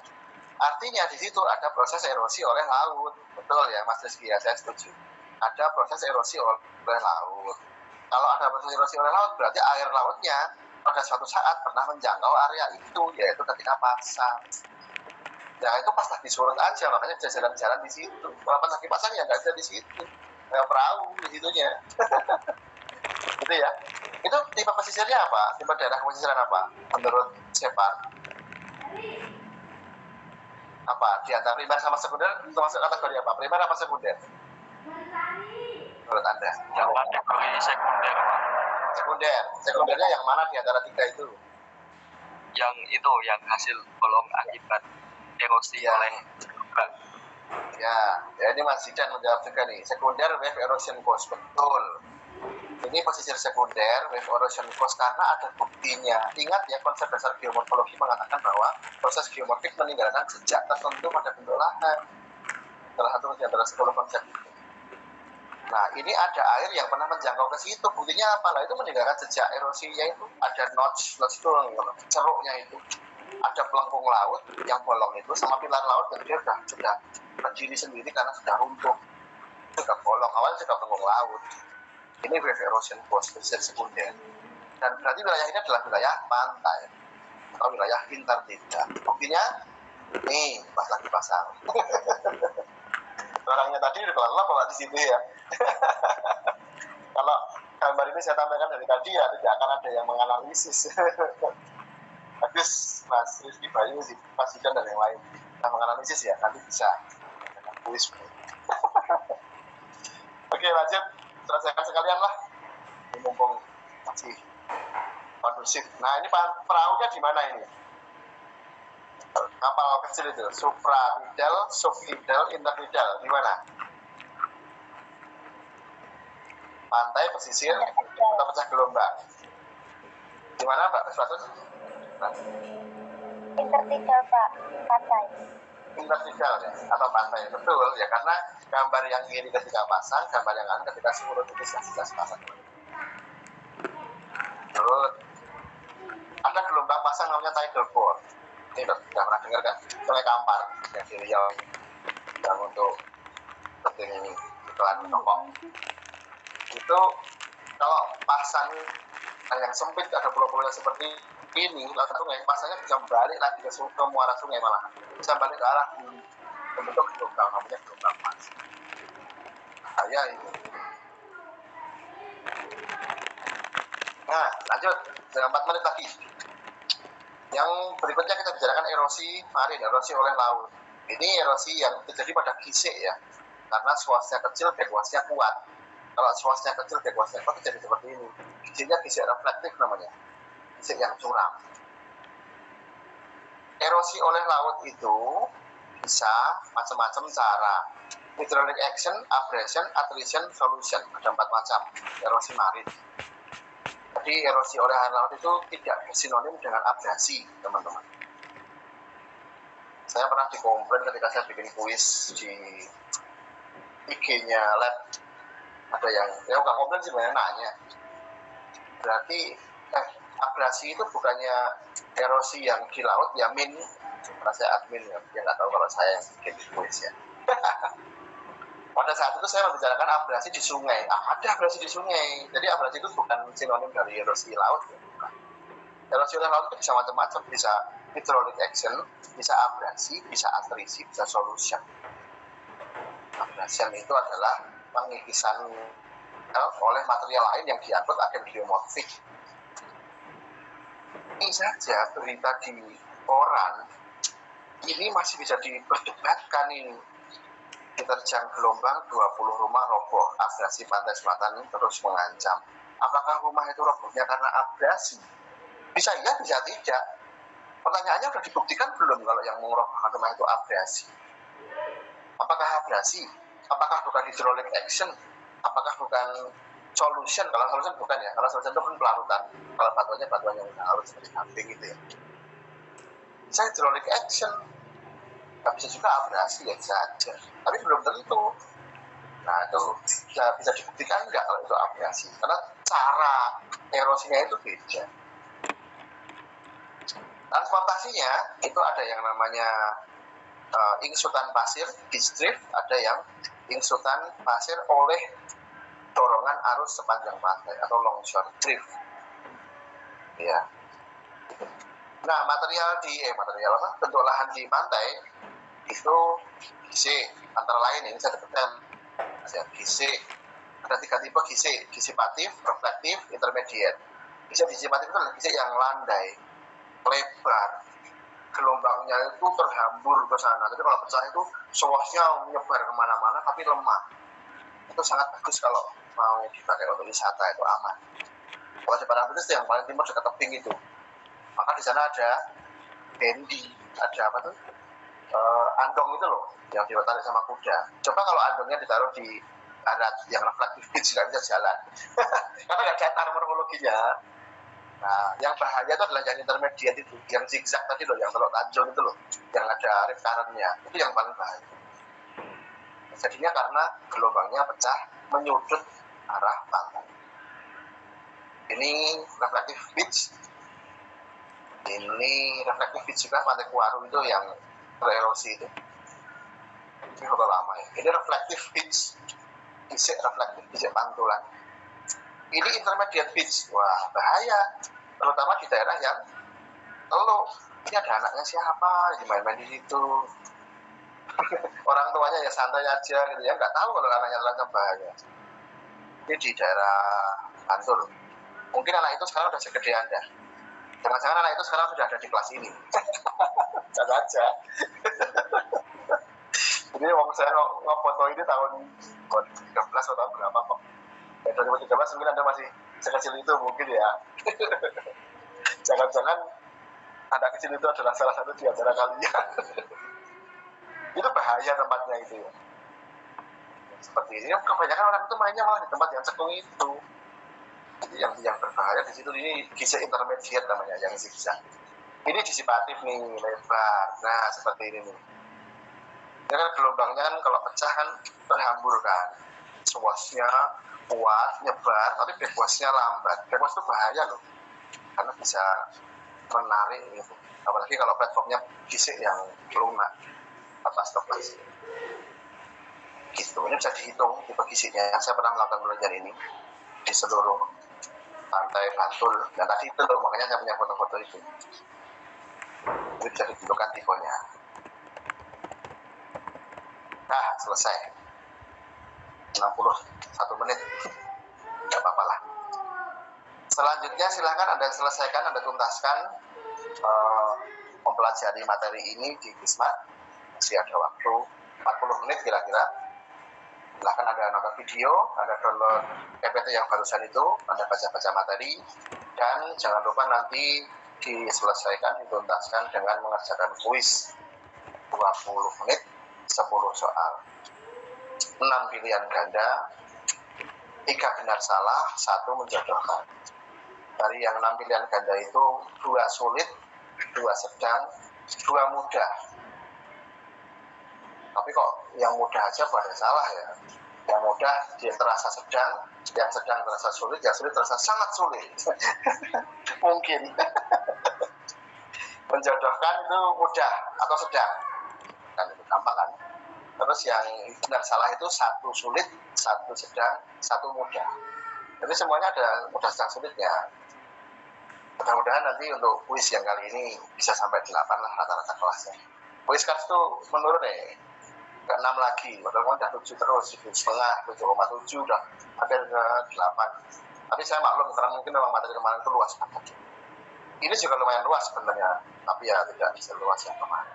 Artinya di situ ada proses erosi oleh laut. Betul ya Mas Rizky ya, saya setuju. Ada proses erosi oleh laut. Kalau ada proses erosi oleh laut berarti air lautnya pada suatu saat pernah menjangkau area itu, yaitu ketika pasang. Ya itu pas lagi surut aja, makanya bisa jalan-jalan di situ. Kalau pas lagi pasang ya nggak bisa di situ. kayak perahu di situnya. Gitu ya. Itu tipe pesisirnya apa? Tipe daerah pesisiran apa? Menurut Shepard? Apa? Di antara primer sama sekunder termasuk kategori apa? Primer apa sekunder? Menurut Anda? Yang kategori sekunder, Pak. Sekundernya yang mana di antara tiga itu? Yang itu yang hasil bolong akibat erosi Ya. oleh gelombang. Ya ini Mas Zidan menjawab juga nih. Sekunder wave erosion cost, betul. Ini pesisir sekunder wave erosion cost karena ada buktinya. Ingat ya, konsep dasar geomorfologi mengatakan bahwa proses geomorfik meninggalkan jejak tertentu pada bentuk lahan. Salah satu di antara 10 konsep itu. Nah, ini ada air yang pernah menjangkau ke situ. Buktinya apa? Lah itu meninggalkan jejak erosinya itu. Ada notch itu ceruknya itu. Ada pelengkung laut yang bolong itu sama pilar laut dan dia sudah berdiri sendiri karena sudah runtuh. Sudah bolong. Awalnya sudah pelengkung laut. Ini wave erosion cost, pesisir sekunder. Dan berarti wilayah ini adalah wilayah pantai atau wilayah intertidal. Buktinya, nih pas lagi pasang. Orangnya tadi udah lama pola di situ ya. Kalau gambar ini saya tambahkan dari tadi ya, tidak akan ada yang menganalisis. Bagus Mas Rizky Bayu, Mas Zidan dan yang lain. Kita menganalisis ya, nanti bisa dengan kuis. Oke, lanjut. Selesaikan sekalian lah. Ini mumpung masih kondusif. Nah, ini perahunya di mana ini? Kapal kecil itu, supratidal, subtidal, intertidal, di mana? Pantai, pesisir, atau pecah gelombang? Di mana Mbak Keswatun? Intertidal Pak, pantai. Intertidal ya, atau pantai, betul ya, karena gambar yang kiri ketika pasang, gambar yang kanan ketika surut itu jelas pasang. Terus ada gelombang pasang namanya tidal bore. Ini sudah pernah dengar kan? Sungai Kampar yang di Riau yang untuk penting iklan rokok. Itu kalau pasang yang sempit ada pulau-pulau seperti ini, laut sungai pasangnya bisa balik lagi ke muara sungai, malah bisa balik ke arah bentuk gelombang, namanya gelombang pas. Bahaya itu. Nah, lanjut 4 menit lagi. Yang berikutnya kita bicarakan erosi marin, erosi oleh laut. Ini erosi yang terjadi pada gisik ya, karena suasnya kecil, dekuasnya kuat. Kalau suasnya kecil, dekuasnya kuat, jadi seperti ini. Gisiknya gisik reflektif namanya, gisik yang curam. Erosi oleh laut itu bisa macam-macam cara. Hydraulic action, abrasion, attrition, solution. Ada 4 macam erosi marin. Jadi erosi oleh air laut itu tidak sinonim dengan abrasi, teman-teman. Saya pernah dikomplain ketika saya bikin kuis di IG-nya lab. Ada yang, ya bukan komplain sih, banyak nanya. Berarti abrasi itu bukannya erosi yang di laut, ya min. Karena saya admin ya, dia nggak tahu kalau saya yang bikin kuis ya. Pada saat itu saya membicarakan abrasi di sungai. Ada abrasi di sungai. Jadi abrasi itu bukan sinonim dari erosi laut. Ya. Bukan. Erosi laut itu bisa macam-macam. Bisa hydraulic action, bisa abrasi, bisa attrisi, bisa solution. Abrasion itu adalah pengikisan oleh material lain yang diangkut agen geomorfik. Ini saja berita di koran, ini masih bisa diperdebatkan ini. Diterjang gelombang 20 rumah roboh, abrasi pantai selatan terus mengancam. Apakah rumah itu robohnya karena abrasi? Bisa iya, bisa tidak. Pertanyaannya sudah dibuktikan belum kalau yang merobohkan rumah itu abrasi? Apakah abrasi? Apakah bukan hydraulic action? Apakah bukan solution? Kalau solution bukan ya, kalau solution itu kan pelarutan. Kalau batuan yang harus seperti dumping gitu ya. Bisa hydraulic action. Nggak bisa juga abrasi, ya bisa aja. Tapi belum tentu. Nah itu bisa dibuktikan nggak kalau itu abrasi? Karena cara erosinya itu beda. Transportasinya itu ada yang namanya ingsutan pasir, distrift, ada yang ingsutan pasir oleh dorongan arus sepanjang pantai atau longshore drift. Ya. Nah, bentuk lahan di pantai itu gisik, antara lain ini saya sebutkan gisik, ada 3 tipe gisik, disipatif, reflektif, intermediate. Gisik disipatif itu adalah gisik yang landai, lebar, gelombangnya itu terhambur ke sana. Jadi kalau pecah itu sewasnya menyebar kemana-mana tapi lemah. Itu sangat bagus kalau mau dipakai untuk wisata, itu aman. Kalau di Parangtritis yang paling timur dekat tebing itu, maka di sana ada bendi, ada apa tuh? Andong itu loh, yang ditarik sama kuda. Coba kalau andongnya ditaruh di barat yang reflektif beach, nggak bisa jalan. Karena nggak datar morfologinya. Nah, yang bahaya itu adalah yang intermediate itu, yang zigzag tadi loh, yang Teluk Tanjung itu loh, yang ada rip current-nya, itu yang paling bahaya. Jadinya karena gelombangnya pecah, menyudut arah pantai. Ini reflective beach. Ini reflective beach juga, Pantai Kuaru itu yang tererosi itu. Ini foto lama ya. Ini reflective beach. Gisik reflective, gisik pantulan. Ini intermediate beach. Wah, bahaya. Terutama di daerah yang Teluk. Ini ada anaknya siapa, main-main di situ. Orang tuanya ya santai aja gitu ya, nggak tahu kalau anaknya terancam bahaya. Ini di daerah Bantul. Mungkin anak itu sekarang udah segede Anda. Jangan-jangan anak itu sekarang sudah ada di kelas ini. Jangan aja. Jadi waktu saya ngefoto ini tahun 2013 atau berapa kok. Ya 2013 mungkin Anda masih sekecil itu mungkin ya. Jangan-jangan anak kecil itu adalah salah satu di antara kalian. Itu bahaya tempatnya itu ya. Seperti ini, kebanyakan orang itu mainnya malah di tempat yang cekung itu. Jadi yang berbahaya di situ ini gisik intermediate namanya, yang zigzag. Ini disipatif nih, lebar. Nah, seperti ini nih. Ini kan gelombangnya kan kalau pecah kan terhambur kan. Suasnya kuat, nyebar, tapi backwash-nya lambat. Backwash itu bahaya loh. Karena bisa menarik gitu. Apalagi kalau platformnya gisik yang lunak atas toplas. Gitu. Ini bisa dihitung tipe gisiknya. Saya pernah melakukan penelitian ini di seluruh pantai Bantul. Dan tadi itu loh, makanya saya punya foto-foto itu. Jadi bisa ditentukan tipenya. Nah, selesai. 61 menit. Tidak apa-apa lah. Selanjutnya silahkan Anda selesaikan, Anda tuntaskan mempelajari materi ini di Gismat. Masih ada waktu 40 menit kira-kira. Silahkan Anda nonton video, Anda download PPT yang barusan itu, Anda baca-baca materi, dan jangan lupa nanti diselesaikan, dituntaskan dengan mengerjakan kuis 20 menit, 10 soal. 6 pilihan ganda, 3 benar salah, 1 menjodohkan. Dari yang 6 pilihan ganda itu 2 sulit, 2 sedang, 2 mudah. Tapi kok yang mudah aja pada salah ya. Yang mudah dia terasa sedang, yang sedang terasa sulit, yang sulit terasa sangat sulit. Mungkin. Menjodohkan itu mudah atau sedang. Kan itu gampang kan. Terus yang benar salah itu 1 sulit, 1 sedang, 1 mudah. Jadi semuanya ada mudah sedang sulitnya. Mudah-mudahan nanti untuk kuis yang kali ini bisa sampai 8 lah rata-rata kelasnya. Kuis kelas itu menurun ya. Ke 6 lagi, padahal udah 7 terus, 7,5, 7,7 udah hampir ke 8. Tapi saya maklum karena mungkin memang materi kemarin itu luas banget. Ini juga lumayan luas sebenarnya, tapi ya tidak seluas yang kemarin.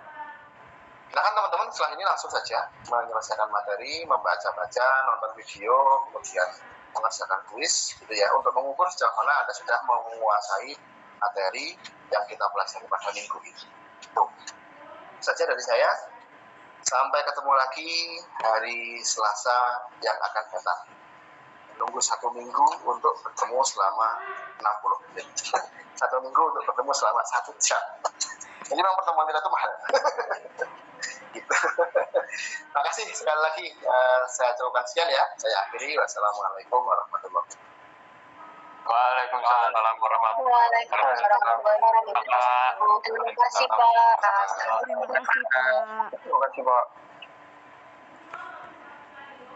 Nah kan teman-teman setelah ini langsung saja menyelesaikan materi, membaca-baca, nonton video, kemudian mengerjakan kuis, gitu ya, untuk mengukur sejauh mana Anda sudah menguasai materi yang kita pelajari pada minggu ini. Itu saja dari saya. Sampai ketemu lagi hari Selasa yang akan datang. Tunggu 1 minggu untuk bertemu selama 60 menit. 1 minggu untuk bertemu selama 1 jam. Ini memang pertemuan kita itu mahal. Gitu. Terima kasih sekali lagi. Saya cukupkan sekian ya. Saya akhiri. Wassalamualaikum warahmatullahi wabarakatuh. Waalaikumsalam warahmatullahi wabarakatuh. Terima kasih, Pak. Terima kasih, Pak. Terima kasih, Pak.